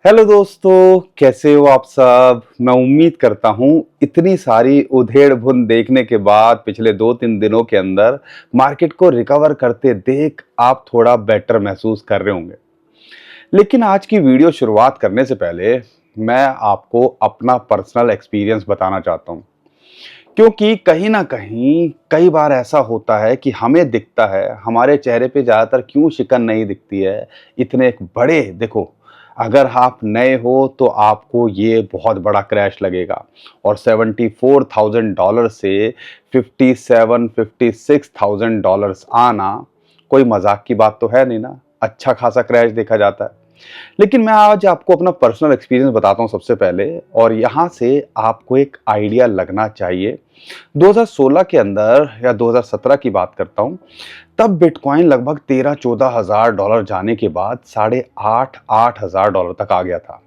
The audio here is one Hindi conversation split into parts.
हेलो दोस्तों, कैसे हो आप सब। मैं उम्मीद करता हूँ इतनी सारी उधेड़ बुन देखने के बाद पिछले 2-3 दिनों के अंदर मार्केट को रिकवर करते देख आप थोड़ा बेटर महसूस कर रहे होंगे। लेकिन आज की वीडियो शुरुआत करने से पहले मैं आपको अपना पर्सनल एक्सपीरियंस बताना चाहता हूँ, क्योंकि कहीं ना कहीं कई बार ऐसा होता है कि हमें दिखता है, हमारे चेहरे पे ज़्यादातर क्यों शिकन नहीं दिखती है। इतने एक बड़े देखो, अगर आप नए हो तो आपको ये बहुत बड़ा क्रैश लगेगा और $74,000 से $57,000-56,000 आना कोई मजाक की बात तो है नहीं ना। अच्छा खासा क्रैश देखा जाता है। लेकिन मैं आज आपको अपना पर्सनल एक्सपीरियंस बताता हूँ सबसे पहले, और यहाँ से आपको एक आइडिया लगना चाहिए। 2016 के अंदर या 2017 की बात करता हूँ, तब बिटकॉइन लगभग 13-14 हज़ार डॉलर जाने के बाद 8,500-8 हज़ार डॉलर तक आ गया था।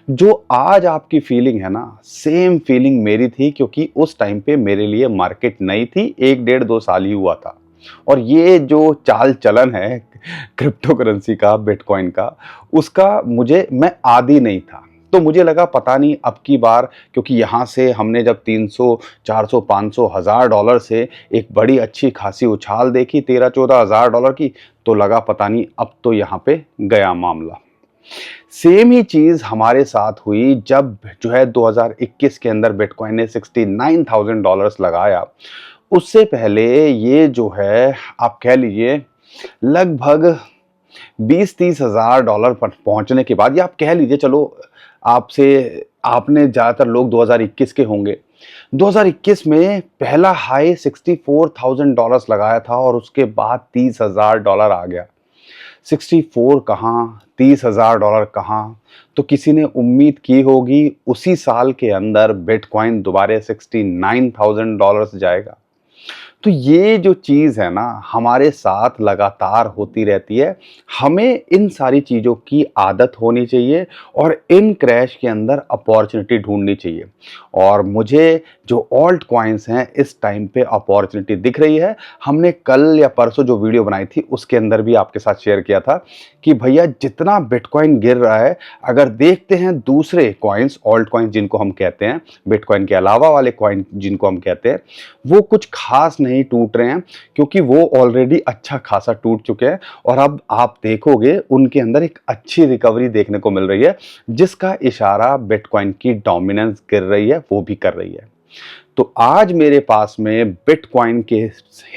जो आज आपकी फीलिंग है ना, सेम फीलिंग मेरी थी, क्योंकि उस टाइम पे मेरे लिए मार्केट नई थी, 1 डेढ़ 2 साल ही हुआ था। और ये जो चाल चलन है क्रिप्टो करेंसी का, बिटकॉइन का, उसका मैं आदी नहीं था। तो मुझे लगा पता नहीं अब की बार, क्योंकि यहाँ से हमने जब 300 400 500 हज़ार डॉलर से एक बड़ी अच्छी खासी उछाल देखी 13-14 हज़ार डॉलर की, तो लगा पता नहीं अब तो यहाँ पे गया मामला। सेम ही चीज हमारे साथ हुई जब जो है 2021 के अंदर बिटकॉइन ने $69,000 लगाया। उससे पहले ये जो है, आप कह लीजिए लगभग 20-30 हज़ार डॉलर पर पहुंचने के बाद, या आप कह लीजिए चलो, आपसे आपने ज़्यादातर लोग 2021 के होंगे। 2021 में पहला हाई $64,000 लगाया था और उसके बाद $30,000 आ गया। 64 कहाँ, $30,000 कहाँ। तो किसी ने उम्मीद की होगी उसी साल के अंदर बिटकॉइन दोबारा $69,000 जाएगा। तो ये जो चीज़ है ना, हमारे साथ लगातार होती रहती है। हमें इन सारी चीज़ों की आदत होनी चाहिए और इन क्रैश के अंदर अपॉर्चुनिटी ढूंढनी चाहिए। और मुझे जो ऑल्ट कॉइन्स हैं इस टाइम पे अपॉर्चुनिटी दिख रही है। हमने कल या परसों जो वीडियो बनाई थी उसके अंदर भी आपके साथ शेयर किया था कि भैया जितना बिटकॉइन गिर रहा है, अगर देखते हैं दूसरे कॉइन्स, ऑल्ट कॉइन्स जिनको हम कहते हैं, बिटकॉइन के अलावा वाले कॉइन जिनको हम कहते हैं, वो कुछ खास नहीं टूट रहे हैं, क्योंकि वो ऑलरेडी अच्छा खासा टूट चुके हैं। और अब आप देखोगे उनके अंदर एक अच्छी रिकवरी देखने को मिल रही है, जिसका इशारा बिटकॉइन की डोमिनेंस गिर रही है वो भी कर रही है। तो आज मेरे पास में बिटकॉइन के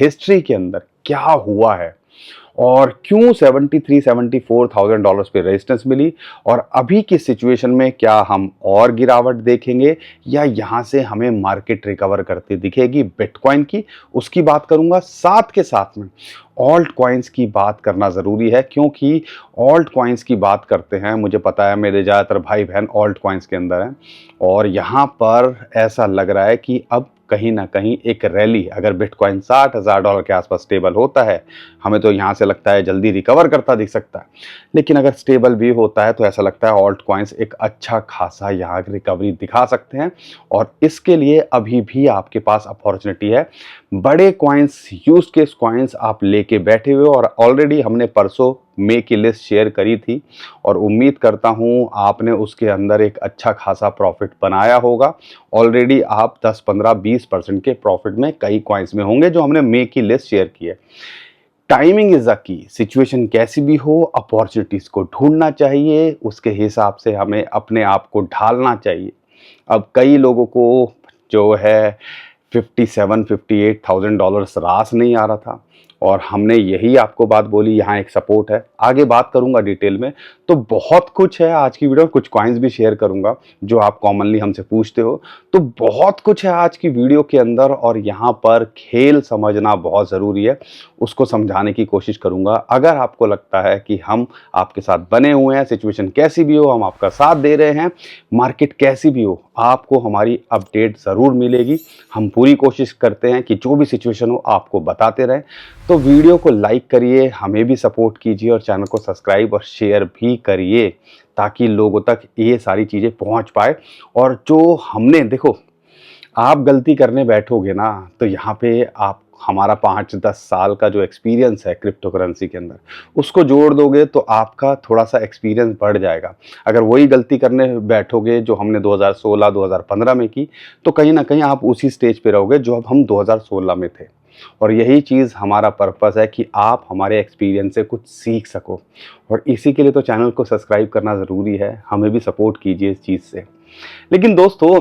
हिस्ट्री के अंदर क्या हुआ है और क्यों 73-74,000 पे रेजिस्टेंस मिली, और अभी की सिचुएशन में क्या हम और गिरावट देखेंगे या यहां से हमें मार्केट रिकवर करती दिखेगी बिटकॉइन की, उसकी बात करूंगा। साथ के साथ में ऑल्ट कॉइन्स की बात करना ज़रूरी है, क्योंकि ऑल्ट कॉइन्स की बात करते हैं, मुझे पता है मेरे ज़्यादातर भाई बहन ऑल्ट कॉइन्स के अंदर हैं, और यहाँ पर ऐसा लग रहा है कि अब कहीं ना कहीं एक रैली, अगर बिटकॉइन $60,000 के आसपास स्टेबल होता है, हमें तो यहाँ से लगता है जल्दी रिकवर करता दिख सकता है। लेकिन अगर स्टेबल भी होता है तो ऐसा लगता है ऑल्ट कॉइन्स एक अच्छा खासा यहाँ रिकवरी दिखा सकते हैं, और इसके लिए अभी भी आपके पास अपॉर्चुनिटी है। बड़े कॉइन्स, यूज केस कॉइन्स आप लेके बैठे हुए हो, और ऑलरेडी हमने परसों मे की लिस्ट शेयर करी थी, और उम्मीद करता हूँ आपने उसके अंदर एक अच्छा खासा प्रॉफिट बनाया होगा। ऑलरेडी आप 10-15-20% के प्रॉफिट में कई कॉइन्स में होंगे जो हमने मे की लिस्ट शेयर की है। Timing is the key. Situation कैसी भी हो, अपॉर्चुनिटीज को ढूंढना चाहिए, उसके हिसाब से हमें अपने आप को ढालना चाहिए। अब कई लोगों को जो है 57-58,000 रास नहीं आ रहा था, और हमने यही आपको बात बोली, यहाँ एक सपोर्ट है। आगे बात करूंगा डिटेल में। तो बहुत कुछ है आज की वीडियो में, कुछ कॉइन्स भी शेयर करूंगा जो आप कॉमनली हमसे पूछते हो। तो बहुत कुछ है आज की वीडियो के अंदर, और यहाँ पर खेल समझना बहुत ज़रूरी है, उसको समझाने की कोशिश करूंगा। अगर आपको लगता है कि हम आपके साथ बने हुए हैं, सिचुएशन कैसी भी हो हम आपका साथ दे रहे हैं, मार्केट कैसी भी हो आपको हमारी अपडेट ज़रूर मिलेगी। हम पूरी कोशिश करते हैं कि जो भी सिचुएशन हो आपको बताते रहें। तो वीडियो को लाइक करिए, हमें भी सपोर्ट कीजिए, और चैनल को सब्सक्राइब और शेयर भी करिए, ताकि लोगों तक ये सारी चीज़ें पहुंच पाए। और जो हमने देखो, आप गलती करने बैठोगे ना तो यहाँ पे आप हमारा 5-10 साल का जो एक्सपीरियंस है क्रिप्टो करेंसी के अंदर, उसको जोड़ दोगे तो आपका थोड़ा-सा एक्सपीरियंस बढ़ जाएगा। अगर वही गलती करने बैठोगे जो हमने 2016-2015 में की, तो कहीं न कहीं आप उसी स्टेज पे रहोगे जो अब हम 2016 में थे। और यही चीज़ हमारा पर्पस है कि आप हमारे एक्सपीरियंस से कुछ सीख सको, और इसी के लिए तो चैनल को सब्सक्राइब करना ज़रूरी है। हमें भी सपोर्ट कीजिए इस चीज़ से। लेकिन दोस्तों,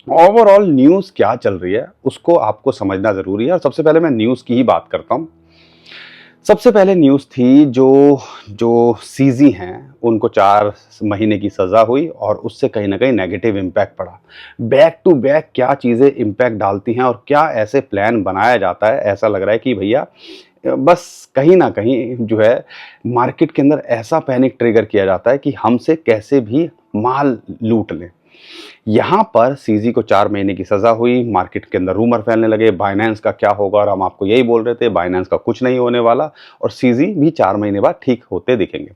ओवरऑल न्यूज़ क्या चल रही है उसको आपको समझना ज़रूरी है, और सबसे पहले मैं न्यूज़ की ही बात करता हूँ। सबसे पहले न्यूज़ थी जो जो सीज़ी हैं उनको 4 महीने की सज़ा हुई, और उससे कहीं न कहीं नेगेटिव इम्पैक्ट पड़ा। बैक टू बैक क्या चीज़ें इम्पैक्ट डालती हैं और क्या ऐसे प्लान बनाया जाता है, ऐसा लग रहा है कि भैया बस कहीं न कहीं जो है मार्केट के अंदर ऐसा पैनिक ट्रिगर किया जाता है कि हमसे कैसे भी माल लूट लें। यहाँ पर सीज़ी को 4 महीने की सज़ा हुई, मार्केट के अंदर रूमर फैलने लगे, बाइनेंस का क्या होगा, और हम आपको यही बोल रहे थे बाइनेंस का कुछ नहीं होने वाला, और सीज़ी भी 4 महीने बाद ठीक होते दिखेंगे।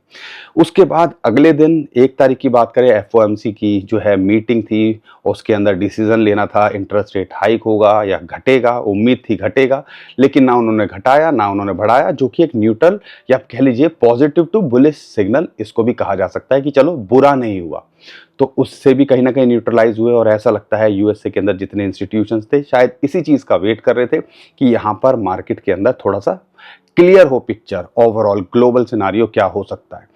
उसके बाद अगले दिन 1 तारीख की बात करें, एफओएमसी की जो है मीटिंग थी, उसके अंदर डिसीजन लेना था इंटरेस्ट रेट हाइक होगा या घटेगा, उम्मीद थी घटेगा, लेकिन ना उन्होंने घटाया ना उन्होंने बढ़ाया, जो कि एक न्यूट्रल या आप कह लीजिए पॉजिटिव टू बुलिश सिग्नल इसको भी कहा जा सकता है कि चलो बुरा नहीं हुआ। तो उससे भी कहीं न कहीं न्यूट्रलाइज़ हुए, और ऐसा लगता है यूएसए के अंदर जितने इंस्टीट्यूशंस थे शायद इसी चीज़ का वेट कर रहे थे कि यहाँ पर मार्केट के अंदर थोड़ा-सा क्लियर हो पिक्चर, ओवरऑल ग्लोबल सिनेरियो क्या हो सकता है।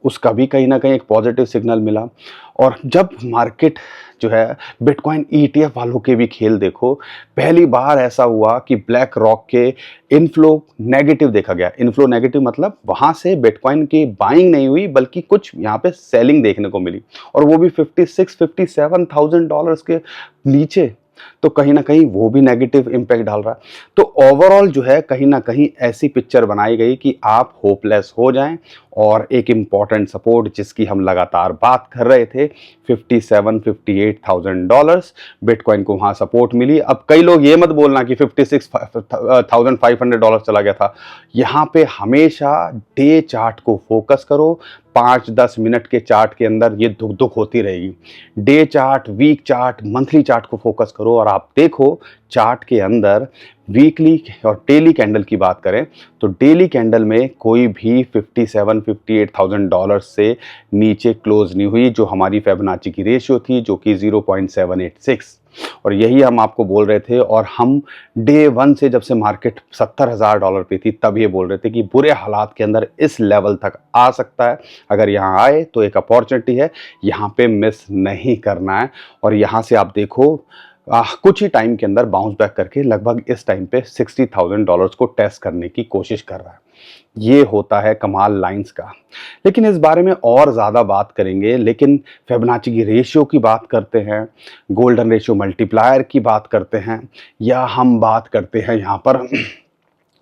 उसका भी कहीं न कहीं एक पॉजिटिव सिग्नल मिला। और जब मार्केट जो है बिटकॉइन ईटीएफ वालों के भी खेल देखो, पहली बार ऐसा हुआ कि ब्लैक रॉक के इनफ्लो नेगेटिव देखा गया। इनफ्लो नेगेटिव मतलब वहाँ से बिटकॉइन की बाइंग नहीं हुई बल्कि कुछ यहाँ पे सेलिंग देखने को मिली, और वो भी $56,000-57,000 के नीचे। तो कहीं न कहीं वो भी नेगेटिव इम्पैक्ट डाल रहा है। तो ओवरऑल जो है कहीं न कहीं ऐसी पिक्चर बनाई गई कि आप होपलेस हो जाएँ, और एक इम्पॉर्टेंट सपोर्ट जिसकी हम लगातार बात कर रहे थे, $57,000-58,000 बिटकॉइन को वहाँ सपोर्ट मिली। अब कई लोग ये मत बोलना कि $56,500 चला गया था। यहाँ पे हमेशा डे चार्ट को फोकस करो, 5-10 मिनट के चार्ट के अंदर ये दुख होती रहेगी। Day chart, week chart, monthly chart को फोकस करो, और आप देखो चार्ट के अंदर वीकली और डेली कैंडल की बात करें तो डेली कैंडल में कोई भी $57,000-58,000 से नीचे क्लोज नहीं हुई, जो हमारी फिबोनाची की रेशियो थी जो कि 0.786। और यही हम आपको बोल रहे थे, और हम डे 1 से जब से मार्केट $70,000 पे थी तब ये बोल रहे थे कि बुरे हालात के अंदर इस लेवल तक आ सकता है। अगर यहाँ आए तो एक अपॉर्चुनिटी है, यहाँ पे मिस नहीं करना है। और यहाँ से आप देखो कुछ ही टाइम के अंदर बाउंस बैक करके लगभग इस टाइम पे $60,000 को टेस्ट करने की कोशिश कर रहा है। ये होता है कमाल लाइंस का। लेकिन इस बारे में और ज़्यादा बात करेंगे, लेकिन फिबोनाची की रेशियो की बात करते हैं, गोल्डन रेशियो मल्टीप्लायर की बात करते हैं, या हम बात करते हैं यहाँ पर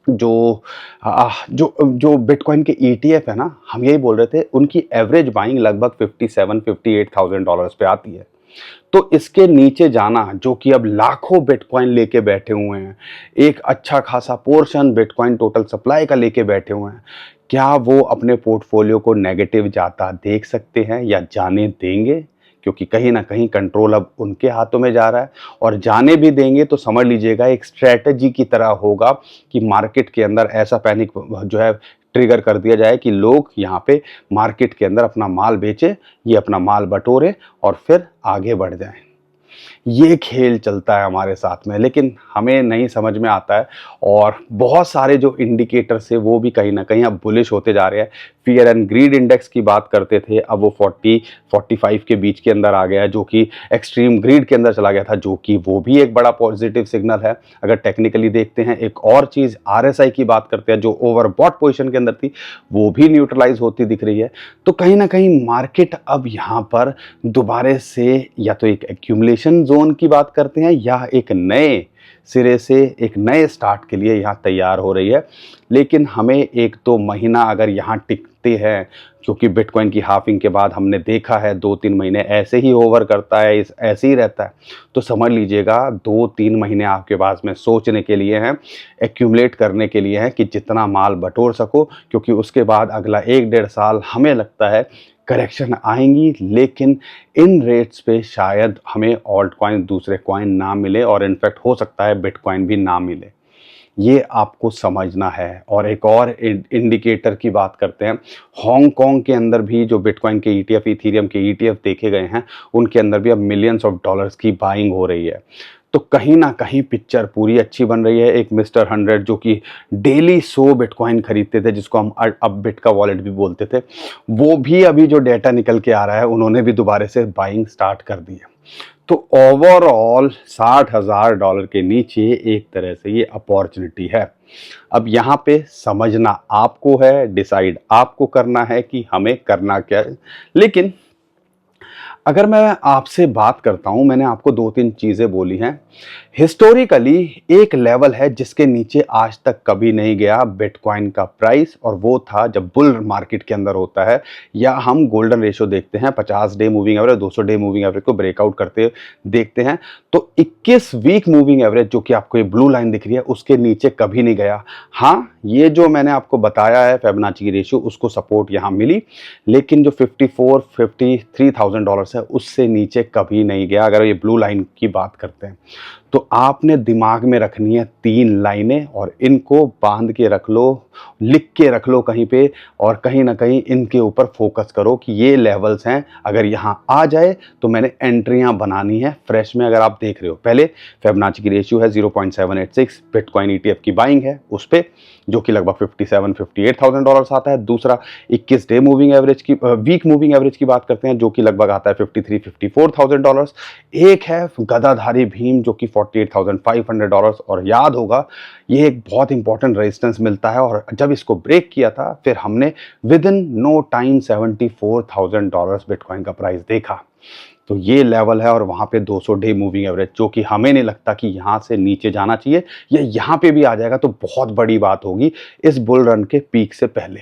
जो जो बिटकॉइन के ईटीएफ है ना, हम यही बोल रहे थे उनकी एवरेज बाइंग लगभग $57,000-58,000 पे आती है। तो इसके नीचे जाना, जो कि अब लाखों बिटकॉइन लेके बैठे हुए हैं, एक अच्छा खासा पोर्शन बिटकॉइन टोटल सप्लाई का लेके बैठे हुए हैं, क्या वो अपने पोर्टफोलियो को नेगेटिव जाता देख सकते हैं या जाने देंगे? क्योंकि कहीं ना कहीं कंट्रोल अब उनके हाथों में जा रहा है, और जाने भी देंगे तो समझ लीजिएगा एक स्ट्रेटजी की तरह होगा कि मार्केट के अंदर ऐसा पैनिक जो है ट्रिगर कर दिया जाए कि लोग यहाँ पे मार्केट के अंदर अपना माल बेचे, ये अपना माल बटोरे और फिर आगे बढ़ जाएं। ये खेल चलता है हमारे साथ में, लेकिन हमें नहीं समझ में आता है, और बहुत सारे जो इंडिकेटर्स है वो भी कहीं ना कहीं अब बुलिश होते जा रहे हैं। फियर एंड ग्रीड इंडेक्स की बात करते थे, अब वो 40-45 के बीच के अंदर आ गया है, जो कि एक्सट्रीम ग्रीड के अंदर चला गया था, जो कि वो भी एक बड़ा पॉजिटिव सिग्नल है। अगर टेक्निकली देखते हैं, एक और चीज़ आरएसआई की बात करते हैं जो ओवरबॉट पोजीशन के अंदर थी, वो भी न्यूट्रलाइज होती दिख रही है। तो कहीं ना कहीं मार्केट अब यहाँ पर दोबारा से या तो एक एक्यूमुलेशन जोन की बात करते हैं, या एक नए सिरे से एक नए स्टार्ट के लिए यहाँ तैयार हो रही है। लेकिन हमें 1-2 महीना अगर यहाँ टिकते हैं, क्योंकि बिटकॉइन की हाफिंग के बाद हमने देखा है 2-3 महीने ऐसे ही होवर करता है, ऐसे ही रहता है, तो समझ लीजिएगा 2-3 महीने आपके पास में सोचने के लिए हैं, एक्यूमुलेट करने के लिए हैं कि जितना माल बटोर सको, क्योंकि उसके बाद अगला 1-1.5 साल हमें लगता है करेक्शन आएंगी, लेकिन इन रेट्स पे शायद हमें ऑल्ट कॉइन दूसरे कॉइन ना मिले, और इनफैक्ट हो सकता है बिटकॉइन भी ना मिले। ये आपको समझना है। और एक और इंडिकेटर की बात करते हैं, हांगकांग के अंदर भी जो बिटकॉइन के ईटीएफ, इथेरियम के ईटीएफ देखे गए हैं, उनके अंदर भी अब मिलियंस ऑफ डॉलर्स की बाइंग हो रही है। तो कहीं ना कहीं पिक्चर पूरी अच्छी बन रही है। एक मिस्टर 100 जो कि डेली 100 बिटकॉइन खरीदते थे, जिसको हम अब बिट का वॉलेट भी बोलते थे, वो भी अभी जो डेटा निकल के आ रहा है, उन्होंने भी दोबारा से बाइंग स्टार्ट कर दी है। तो ओवरऑल $60,000 के नीचे एक तरह से ये अपॉर्चुनिटी है। अब यहाँ पे समझना आपको है, डिसाइड आपको करना है कि हमें करना क्या है। लेकिन अगर मैं आपसे बात करता हूं, मैंने आपको 2-3 चीजें बोली हैं। हिस्टोरिकली एक लेवल है जिसके नीचे आज तक कभी नहीं गया बिटकॉइन का प्राइस, और वो था जब बुल मार्केट के अंदर होता है, या हम गोल्डन रेशियो देखते हैं, 50 day moving average, 200 day moving average को ब्रेकआउट करते देखते हैं, तो 21 वीक मूविंग एवरेज जो कि आपको ये ब्लू लाइन दिख रही है, उसके नीचे कभी नहीं गया। हाँ, ये जो मैंने आपको बताया है फिबोनाची की रेशियो, उसको सपोर्ट यहाँ मिली, लेकिन जो $53,000 है उससे नीचे कभी नहीं गया। अगर ये ब्लू लाइन की बात करते हैं, तो आपने दिमाग में रखनी है 3 लाइनें, और इनको बांध के रख लो, लिख के रख लो कहीं पे, और कहीं ना कहीं इनके ऊपर फोकस करो कि ये लेवल्स हैं, अगर यहाँ आ जाए तो मैंने एंट्रियां बनानी है फ्रेश में। अगर आप देख रहे हो, पहले फिबोनाची की रेशियो है 0.786, बिटकॉइन ईटीएफ की बाइंग है उस पे, जो कि लगभग $57,000-58,000 आता है। दूसरा 21 डे मूविंग एवरेज की, वीक मूविंग एवरेज की बात करते हैं, जो कि लगभग आता है $53,000-54,000। एक है गदाधारी भीम जो कि $48,500, और याद होगा ये एक बहुत इंपॉर्टेंट रेजिस्टेंस मिलता है, और जब इसको ब्रेक किया था, फिर हमने within no time $74,000 bitcoin का प्राइस देखा। तो ये लेवल है, और वहां पे 200 डे मूविंग एवरेज, जो कि हमें नहीं लगता कि यहां से नीचे जाना चाहिए, या यहां पे भी आ जाएगा तो बहुत बड़ी बात होगी इस बुल रन के पीक से पहले।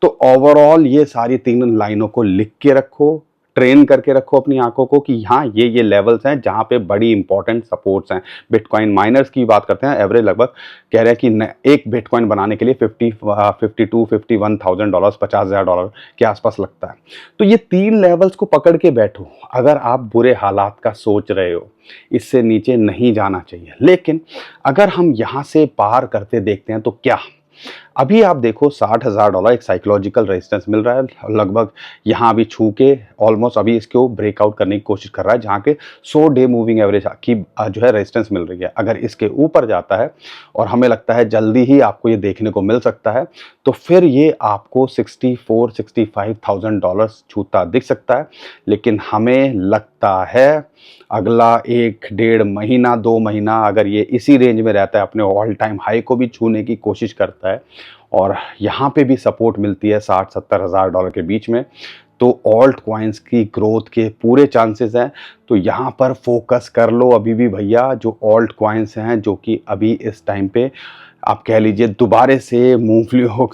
तो ओवरऑल ये सारी 3 लाइनों को लिख के रखो, ट्रेन करके रखो अपनी आंखों को कि हाँ, ये लेवल्स हैं जहां पे बड़ी इंपॉर्टेंट सपोर्ट्स हैं। बिटकॉइन माइनर्स की बात करते हैं, एवरेज लगभग कह रहे हैं कि एक बिटकॉइन बनाने के लिए $51,000, $50,000 के आसपास लगता है। तो ये 3 लेवल्स को पकड़ के बैठो। अगर आप बुरे हालात का सोच रहे हो, इससे नीचे नहीं जाना चाहिए, लेकिन अगर हम यहां से पार करते देखते हैं तो क्या, अभी आप देखो $60,000 एक साइकोलॉजिकल रेजिस्टेंस मिल रहा है, लगभग यहाँ अभी छू के ऑलमोस्ट अभी इसको ब्रेकआउट करने की कोशिश कर रहा है, जहाँ के 100 डे मूविंग एवरेज की जो है रेजिस्टेंस मिल रही है। अगर इसके ऊपर जाता है, और हमें लगता है जल्दी ही आपको ये देखने को मिल सकता है, तो फिर ये आपको $64,000-65,000 छूता दिख सकता है। लेकिन हमें लगता है अगला 1-1.5 महीना 2 महीना अगर ये इसी रेंज में रहता है, अपने ऑल टाइम हाई को भी छूने की कोशिश करता है, और यहाँ पे भी सपोर्ट मिलती है $60,000-70,000 के बीच में, तो ऑल्ट कॉइन्स की ग्रोथ के पूरे चांसेस हैं। तो यहाँ पर फोकस कर लो अभी भी भैया, जो ऑल्ट कॉइन्स हैं, जो कि अभी इस टाइम पे आप कह लीजिए दोबारे से मूंगफलियों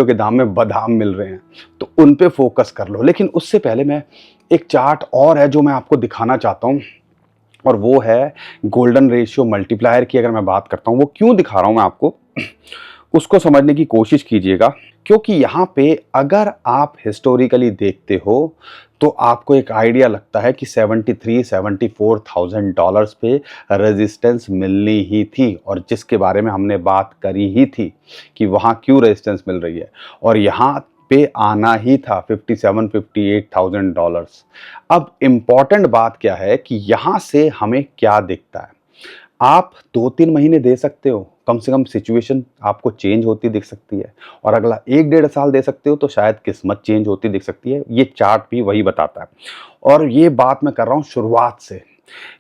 के दाम में बादाम मिल रहे हैं, तो उन पे फोकस कर लो। लेकिन उससे पहले मैं एक चार्ट और है जो मैं आपको दिखाना चाहता हूँ, और वो है गोल्डन रेशियो मल्टीप्लायर की। अगर मैं बात करता हूँ, वो क्यों दिखा रहा हूँ मैं आपको, उसको समझने की कोशिश कीजिएगा, क्योंकि यहाँ पे अगर आप हिस्टोरिकली देखते हो तो आपको एक आइडिया लगता है कि $73,000-74,000 पे रेजिस्टेंस मिलनी ही थी, और जिसके बारे में हमने बात करी ही थी कि वहाँ क्यों रेजिस्टेंस मिल रही है, और यहाँ पे आना ही था $57,000-58,000। अब इम्पॉर्टेंट बात क्या है कि यहाँ से हमें क्या दिखता है, आप 2-3 महीने दे सकते हो, कम से कम सिचुएशन आपको चेंज होती दिख सकती है, और अगला 1-1.5 साल दे सकते हो तो शायद किस्मत चेंज होती दिख सकती है। ये चार्ट भी वही बताता है, और ये बात मैं कर रहा हूँ शुरुआत से।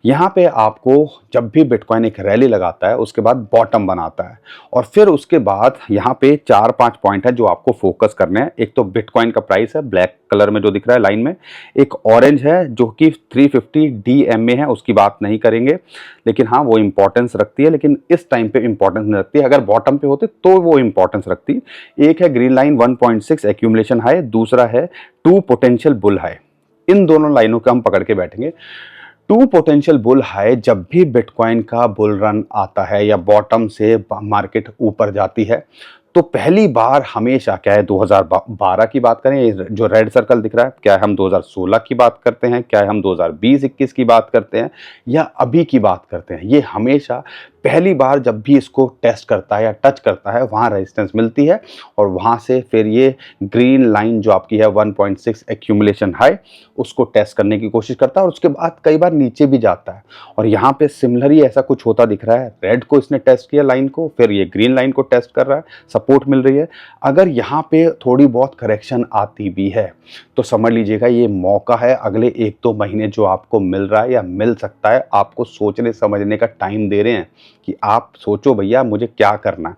यहाँ पे आपको जब भी बिटकॉइन एक रैली लगाता है, उसके बाद बॉटम बनाता है, और फिर उसके बाद यहाँ पे 4-5 पॉइंट है जो आपको फोकस करने हैं। एक तो बिटकॉइन का प्राइस है, ब्लैक कलर में जो दिख रहा है लाइन में, एक ऑरेंज है जो कि 350 DMA है, उसकी बात नहीं करेंगे, लेकिन हाँ वो इंपॉर्टेंस रखती है, लेकिन इस टाइम पे इंपॉर्टेंस नहीं रखती है। अगर बॉटम पे होते तो वो इंपॉर्टेंस रखती। एक है ग्रीन लाइन 1.6 एक्यूमुलेशन हाई, दूसरा है 2 पोटेंशियल बुल हाई। इन दोनों लाइनों को हम पकड़ के बैठेंगे। 2 पोटेंशियल बुल हाई, जब भी बिटकॉइन का बुल रन आता है या बॉटम से मार्केट ऊपर जाती है, तो पहली बार हमेशा, क्या है 2012 की बात करें, जो रेड सर्कल दिख रहा है, क्या है हम 2016 की बात करते हैं, क्या है हम 2020-21 की बात करते हैं, या अभी की बात करते हैं, ये हमेशा पहली बार जब भी इसको टेस्ट करता है या टच करता है वहाँ रेजिस्टेंस मिलती है और वहाँ से फिर ये ग्रीन लाइन जो आपकी है 1.6 एक्यूमुलेशन हाई उसको टेस्ट करने की कोशिश करता है और उसके बाद कई बार नीचे भी जाता है। और यहाँ पे सिमिलर ही ऐसा कुछ होता दिख रहा है। रेड को इसने टेस्ट किया लाइन को, फिर ये ग्रीन लाइन को टेस्ट कर रहा है, सपोर्ट मिल रही है। अगर यहाँ पे थोड़ी बहुत करेक्शन आती भी है तो समझ लीजिएगा ये मौका है अगले 1-2 महीने जो आपको मिल रहा है या मिल सकता है, आपको सोचने समझने का टाइम दे रहे हैं कि आप सोचो भैया मुझे क्या करना है।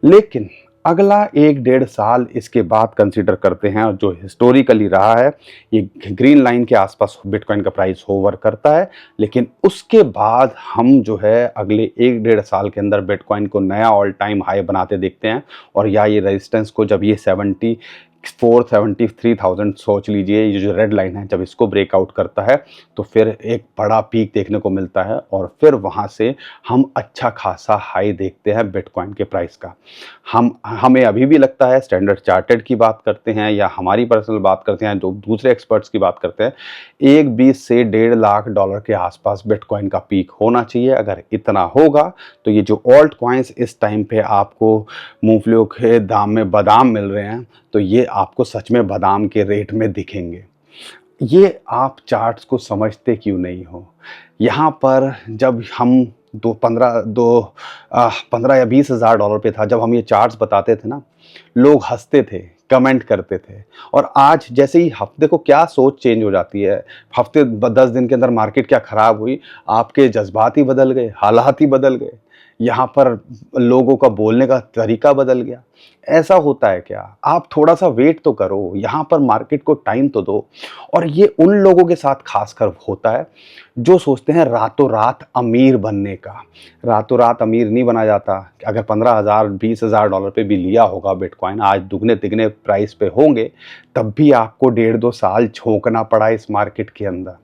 लेकिन अगला 1-1.5 साल इसके बाद कंसीडर करते हैं और जो हिस्टोरिकली रहा है ये ग्रीन लाइन के आसपास बिटकॉइन का प्राइस होवर करता है। लेकिन उसके बाद हम जो है अगले 1-1.5 साल के अंदर बिटकॉइन को नया ऑल टाइम हाई बनाते देखते हैं। और या ये रेजिस्टेंस को जब ये 73,000 सोच लीजिए, ये जो रेड लाइन है जब इसको ब्रेकआउट करता है तो फिर एक बड़ा पीक देखने को मिलता है और फिर वहाँ से हम अच्छा खासा हाई देखते हैं बिटकॉइन के प्राइस का। हमें अभी भी लगता है, स्टैंडर्ड चार्टर्ड की बात करते हैं या हमारी पर्सनल बात करते हैं, जो दूसरे एक्सपर्ट्स की बात करते हैं, 1.20 से $1.5 लाख के आसपास बिटकॉइन का पीक होना चाहिए। अगर इतना होगा तो ये जो ऑल्ट कॉइन्स इस टाइम पे आपको मूंगफलियों के दाम में बादाम मिल रहे हैं तो ये आपको सच में बादाम के रेट में दिखेंगे। ये आप चार्ट्स को समझते क्यों नहीं हो? यहाँ पर जब हम 15 या 20 हज़ार डॉलर पे था, जब हम ये चार्ट्स बताते थे ना, लोग हंसते थे, कमेंट करते थे। और आज जैसे ही हफ्ते को क्या सोच चेंज हो जाती है, हफ्ते 10 दिन के अंदर मार्केट क्या खराब हुई, आपके जज्बात ही बदल गए, हालात ही बदल गए, यहाँ पर लोगों का बोलने का तरीका बदल गया। ऐसा होता है क्या? आप थोड़ा सा वेट तो करो, यहाँ पर मार्केट को टाइम तो दो। और ये उन लोगों के साथ खासकर होता है जो सोचते हैं रातों रात अमीर बनने का। रातों रात अमीर नहीं बना जाता। अगर 15,000 20,000 डॉलर पे भी लिया होगा बिटकॉइन, आज दुगने तिगने प्राइस पे होंगे, तब भी आपको 1.5-2 साल झोंकना पड़ा इस मार्केट के अंदर।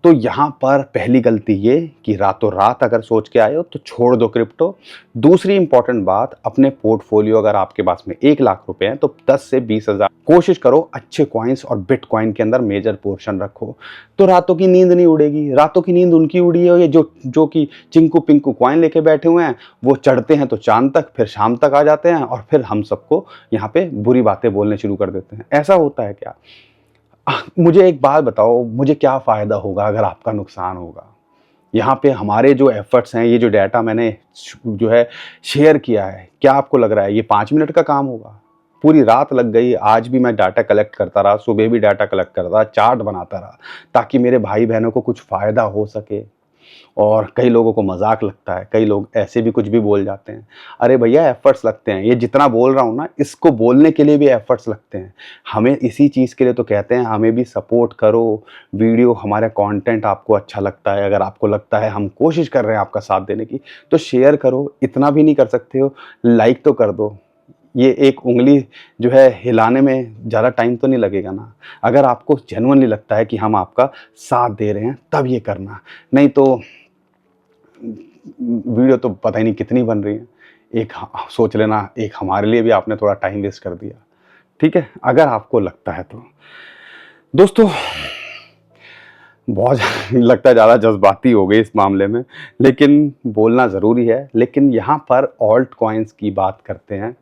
तो यहाँ पर पहली गलती ये कि रातों रात अगर सोच के आए हो तो छोड़ दो क्रिप्टो। दूसरी इंपॉर्टेंट बात, अपने पोर्टफोलियो अगर आपके पास में 1 लाख रुपए हैं तो 10 से 20 हज़ार कोशिश करो अच्छे कॉइन्स और बिटकॉइन के अंदर मेजर पोर्शन रखो, तो रातों की नींद नहीं उड़ेगी। रातों की नींद उनकी उड़ी है ये जो कि चिंकू पिंकू कॉइन लेके बैठे हुए हैं, वो चढ़ते हैं तो चांद तक, फिर शाम तक आ जाते हैं और फिर हम सबको यहाँ पे बुरी बातें बोलने शुरू कर देते हैं। ऐसा होता है क्या? मुझे एक बात बताओ, मुझे क्या फ़ायदा होगा अगर आपका नुकसान होगा? यहाँ पे हमारे जो एफर्ट्स हैं, ये जो डाटा मैंने जो है शेयर किया है, क्या आपको लग रहा है ये 5 मिनट का काम होगा? पूरी रात लग गई, आज भी मैं डाटा कलेक्ट करता रहा, सुबह भी डाटा कलेक्ट करता रहा, चार्ट बनाता रहा, ताकि मेरे भाई बहनों को कुछ फ़ायदा हो सके। और कई लोगों को मजाक लगता है, कई लोग ऐसे भी कुछ भी बोल जाते हैं। अरे भैया एफर्ट्स लगते हैं, ये जितना बोल रहा हूँ ना, इसको बोलने के लिए भी एफर्ट्स लगते हैं। हमें इसी चीज़ के लिए तो कहते हैं हमें भी सपोर्ट करो। वीडियो, हमारा कंटेंट आपको अच्छा लगता है, अगर आपको लगता है हम कोशिश कर रहे हैं आपका साथ देने की, तो शेयर करो। इतना भी नहीं कर सकते हो, लाइक तो कर दो। ये एक उंगली जो है हिलाने में ज़्यादा टाइम तो नहीं लगेगा ना। अगर आपको जेन्युइनली लगता है कि हम आपका साथ दे रहे हैं तब ये करना, नहीं तो वीडियो तो पता ही नहीं कितनी बन रही है। एक सोच लेना, एक हमारे लिए भी आपने थोड़ा टाइम वेस्ट कर दिया। ठीक है, अगर आपको लगता है तो। दोस्तों बहुत लगता है ज़्यादा जज्बाती हो गई इस मामले में, लेकिन बोलना ज़रूरी है। लेकिन यहाँ पर ऑल्ट कॉइन्स की बात करते हैं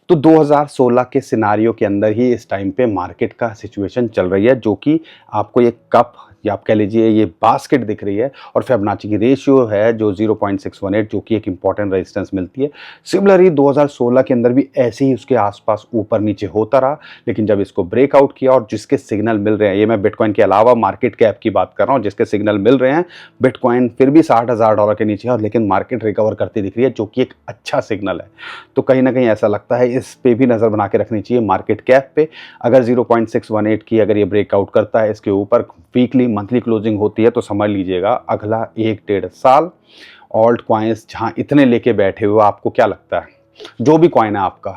तो 2016 के सिनारियो के अंदर ही इस टाइम पे मार्केट का सिचुएशन चल रही है, जो कि आपको ये कप या आप कह लीजिए ये बास्केट दिख रही है और फिबोनाची की रेशियो है जो 0.618, जो कि एक इंपॉर्टेंट रेजिस्टेंस मिलती है। सिमिलरली 2016 के अंदर भी ऐसे ही उसके आसपास ऊपर नीचे होता रहा, लेकिन जब इसको ब्रेकआउट किया और जिसके सिग्नल मिल रहे हैं, ये मैं बिटकॉइन के अलावा मार्केट कैप की बात कर रहा हूँ, जिसके सिग्नल मिल रहे हैं, बिटकॉइन फिर भी 60,000 डॉलर के नीचे है, लेकिन मार्केट रिकवर करती दिख रही है, जो कि एक अच्छा सिग्नल है। तो कहीं ना कहीं ऐसा लगता है इस पे भी नज़र बना के रखनी चाहिए मार्केट कैप पे। अगर 0.618 की अगर ये ब्रेकआउट करता है, इसके ऊपर वीकली मंथली क्लोजिंग होती है, तो समझ लीजिएगा अगला 1-1.5 साल ऑल्ट कॉइन्स जहाँ इतने लेके बैठे हुए, आपको क्या लगता है जो भी कॉइन है आपका,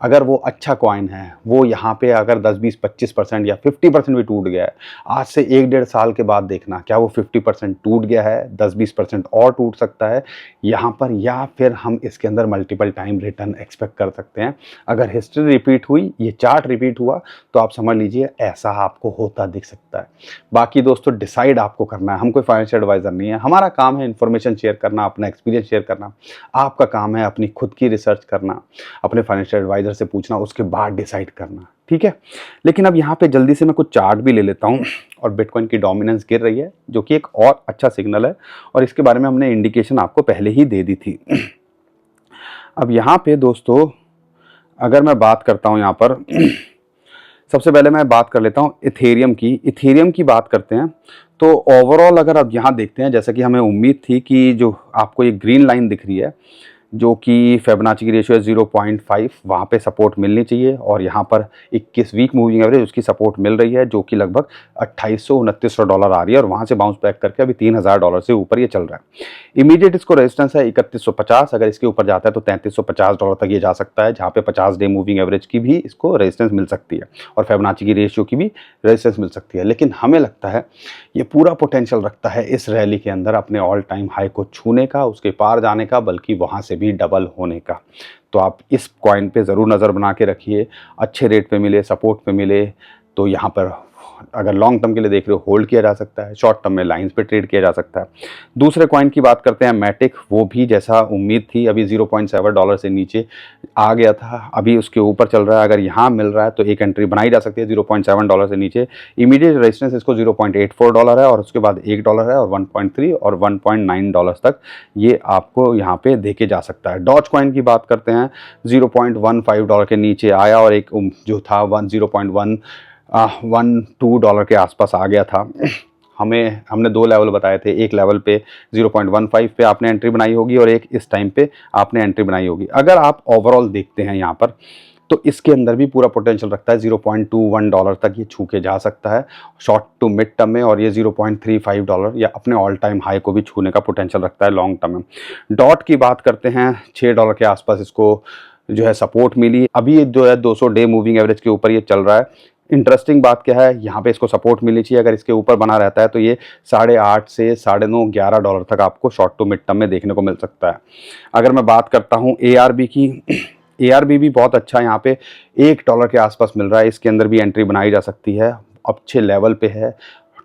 अगर वो अच्छा कॉइन है, वो यहाँ पे अगर 10, 20, 25% या 50% भी टूट गया है, आज से 1-1.5 साल के बाद देखना क्या वो 50% टूट गया है, 10-20% और टूट सकता है यहाँ पर, या फिर हम इसके अंदर मल्टीपल टाइम रिटर्न एक्सपेक्ट कर सकते हैं। अगर हिस्ट्री रिपीट हुई, ये चार्ट रिपीट हुआ, तो आप समझ लीजिए ऐसा आपको होता दिख सकता है। बाकी दोस्तों डिसाइड आपको करना है, हम कोई फाइनेंशियल एडवाइजर नहीं है, हमारा काम है इन्फॉर्मेशन शेयर करना, अपना एक्सपीरियंस शेयर करना। आपका काम है अपनी खुद की रिसर्च करना, अपने फाइनेंशियल एडवाइजर से पूछना, उसके बाद डिसाइड करना, ठीक है। लेकिन अब यहाँ पे जल्दी से मैं कुछ चार्ट भी ले लेता हूँ, और बिटकॉइन की डोमिनेंस गिर रही है, जो कि एक और अच्छा सिग्नल है, और इसके बारे में हमने इंडिकेशन आपको पहले ही दे दी थी। अब यहाँ पे दोस्तों अगर मैं बात करता हूँ यहाँ पर सबसे पहले मैं बात कर लेता हूँ इथेरियम की बात करते हैं। तो ओवरऑल अगर आप यहाँ देखते हैं, जैसा कि हमें उम्मीद थी कि जो आपको ये ग्रीन लाइन दिख रही है, जो कि फिबोनाची की रेशियो है 0.5, वहाँ पे सपोर्ट मिलनी चाहिए, और यहाँ पर 21 वीक मूविंग एवरेज उसकी सपोर्ट मिल रही है, जो कि लगभग $2800-2900 आ रही है, और वहाँ से बाउंस बैक करके अभी $3000 से ऊपर ये चल रहा है। इमीडिएट इसको रेजिस्टेंस है 3150, अगर इसके ऊपर जाता है तो $3350 तक ये जा सकता है, जहाँ पे 50 डे मूविंग एवरेज की भी इसको रेजिस्टेंस मिल सकती है, और फिबोनाची की रेशियो की भी रेजिस्टेंस मिल सकती है। लेकिन हमें लगता है ये पूरा पोटेंशियल रखता है इस रैली के अंदर अपने ऑल टाइम हाई को छूने का, उसके पार जाने का, बल्कि वहाँ से भी डबल होने का। तो आप इस कॉइन पे ज़रूर नज़र बना के रखिए, अच्छे रेट पे मिले, सपोर्ट पे मिले, तो यहाँ पर अगर लॉन्ग टर्म के लिए देख रहे हो होल्ड किया जा सकता है, शॉर्ट टर्म में लाइंस पे ट्रेड किया जा सकता है। दूसरे कॉइन की बात करते हैं मैटिक, वो भी जैसा उम्मीद थी अभी $0.7 से नीचे आ गया था, अभी उसके ऊपर चल रहा है। अगर यहाँ मिल रहा है तो एक एंट्री बनाई जा सकती है $0.7 से नीचे। इमीडिएट रेजिस्टेंस इसको $0.84 है, और उसके बाद $1 है, और 1.3 और $1.9 तक ये आपको यहाँ पे देके जा सकता है। डॉज कॉइन की बात करते हैं, $0.15 के नीचे आया, और एक जो था $0.12 के आसपास आ गया था। हमने 2 लेवल बताए थे, एक लेवल पे 0.15 पे आपने एंट्री बनाई होगी, और एक इस टाइम पे आपने एंट्री बनाई होगी। अगर आप ओवरऑल देखते हैं यहाँ पर, तो इसके अंदर भी पूरा पोटेंशियल रखता है, $0.21 तक ये छू के जा सकता है शॉर्ट टू मिड टर्म में, और ये $0.35 या अपने ऑल टाइम हाई को भी छूने का पोटेंशियल रखता है लॉन्ग टर्म में। डॉट की बात करते हैं, $6 के आसपास इसको जो है सपोर्ट मिली, अभी ये जो है 200 डे मूविंग एवरेज के ऊपर ये चल रहा है। इंटरेस्टिंग बात क्या है, यहाँ पे इसको सपोर्ट मिलनी चाहिए, अगर इसके ऊपर बना रहता है तो ये 8.5 से 9.5 $11 तक आपको शॉर्ट टू मिड टर्म में देखने को मिल सकता है। अगर मैं बात करता हूँ ARB की, ARB भी बहुत अच्छा यहाँ पे $1 के आसपास मिल रहा है, इसके अंदर भी एंट्री बनाई जा सकती है, अच्छे लेवल पे है,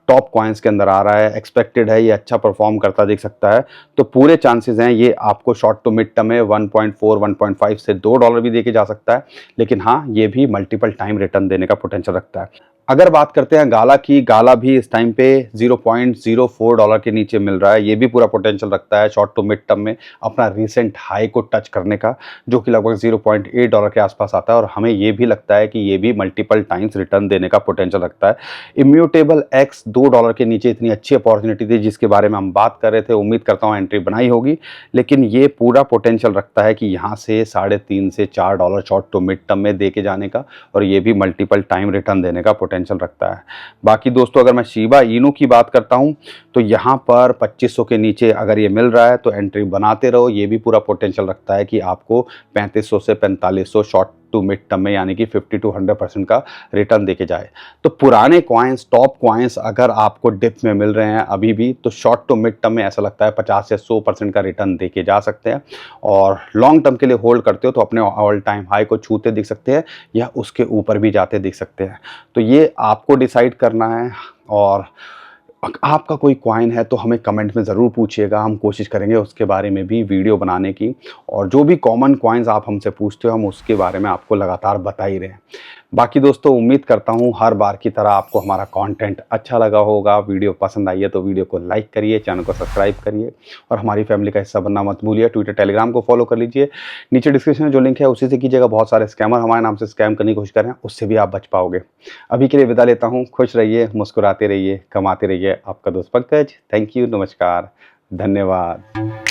टॉप कॉइन्स के अंदर आ रहा है, एक्सपेक्टेड है ये अच्छा परफॉर्म करता दिख सकता है। तो पूरे चांसेस हैं ये आपको शॉर्ट टू मिड टर्म में 1.4, 1.5 से $2 भी देके जा सकता है, लेकिन हाँ ये भी मल्टीपल टाइम रिटर्न देने का पोटेंशियल रखता है। अगर बात करते हैं गाला की, गाला भी इस टाइम पे $0.04 के नीचे मिल रहा है, ये भी पूरा पोटेंशियल रखता है शॉर्ट टू मिड टर्म में अपना रिसेंट हाई को टच करने का, जो कि लगभग $0.8 के आसपास आता है, और हमें ये भी लगता है कि ये भी मल्टीपल टाइम्स रिटर्न देने का पोटेंशियल रखता है। इम्यूटेबल एक्स $2 के नीचे इतनी अच्छी अपॉर्चुनिटी थी जिसके बारे में हम बात कर रहे थे, उम्मीद करता हूँ एंट्री बनाई होगी, लेकिन ये पूरा पोटेंशियल रखता है कि यहाँ से $3.5 से $4 शॉर्ट टू मिड टर्म में दे के जाने का, और ये भी मल्टीपल टाइम रिटर्न देने का पोटेंशियल रखता है। बाकी दोस्तों अगर मैं शिबा इनू की बात करता हूं, तो यहां पर 2500 के नीचे अगर ये मिल रहा है तो एंट्री बनाते रहो, ये भी पूरा पोटेंशियल रखता है कि आपको 3500 से 4500 शॉर्ट टू मिड टर्म में यानी कि 50 to 100% का रिटर्न देके जाए। तो पुराने कॉइन्स, टॉप कॉइन्स अगर आपको डिप में मिल रहे हैं अभी भी, तो शॉर्ट टू मिड टर्म में ऐसा लगता है 50 से 100% का रिटर्न देके जा सकते हैं, और लॉन्ग टर्म के लिए होल्ड करते हो तो अपने ऑल टाइम हाई को छूते दिख सकते हैं, या उसके ऊपर भी जाते दिख सकते हैं। तो ये आपको डिसाइड करना है, और आपका कोई कॉइन है तो हमें कमेंट में ज़रूर पूछिएगा, हम कोशिश करेंगे उसके बारे में भी वीडियो बनाने की, और जो भी कॉमन कॉइन्स आप हमसे पूछते हो हम उसके बारे में आपको लगातार बता ही रहे हैं। बाकी दोस्तों उम्मीद करता हूँ हर बार की तरह आपको हमारा कंटेंट अच्छा लगा होगा। वीडियो पसंद आई है तो वीडियो को लाइक करिए, चैनल को सब्सक्राइब करिए, और हमारी फैमिली का हिस्सा बनना मत भूलिए। ट्विटर, टेलीग्राम को फॉलो कर लीजिए, नीचे डिस्क्रिप्शन में जो लिंक है उसी से कीजिएगा। बहुत सारे स्कैमर हमारे नाम से स्कैम करने की कोशिश कर रहे हैं, उससे भी आप बच पाओगे। अभी के लिए विदा लेता हूँ, खुश रहिए, मुस्कुराते रहिए, कमाते रहिए। आपका दोस्त पंकज, थैंक यू, नमस्कार, धन्यवाद।